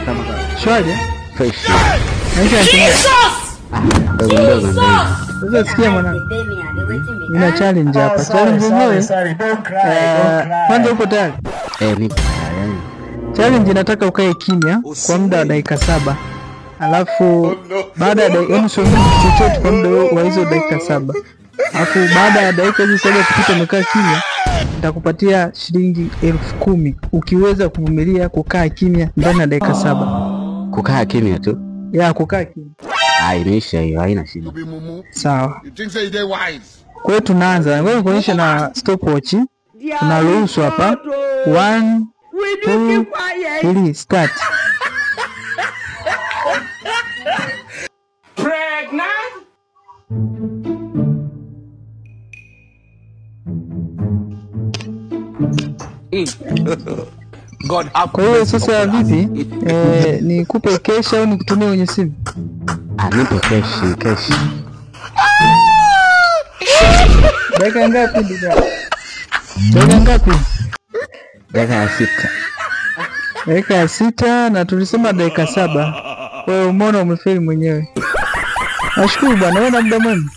kama shwari fresh. Sasa sikia mwanangu. Nina challenge hapa. Challenge yenyewe. Kwanza uko tayari? Nipo tayari. Challenge inataka ukae kimya kwa muda wa dakika 7. Alafu baada ya dakika chochote kwa muda wa hizo dakika 7. Alafu baada ya dakika hizo 7 kupita umekaa kimya, nitakupatia shilingi 10,000 ukiweza kuvumilia kukaa kimya ndani ya dakika 7. Kukaa kimya tu? Ya, kukaa kimya. Imeisha hiyo, haina shida. Sawa. Kwa hiyo tunaanza. Ngoja nikuonyeshe na stopwatch. Tunaruhusu hapa. 1 2 3 start. Pregnant? God, kwa hiyo sasa vipi? Nikupe cash au nikutumie kwenye simu? Nipe cash. Dakika ngapi ndugu? Dakika ngapi? Dakika 6. Dakika 6 na tulisema dakika 7. Kwa hiyo umeona umefeli mwenyewe. Nashukuru bwana, wewe na muda mwema.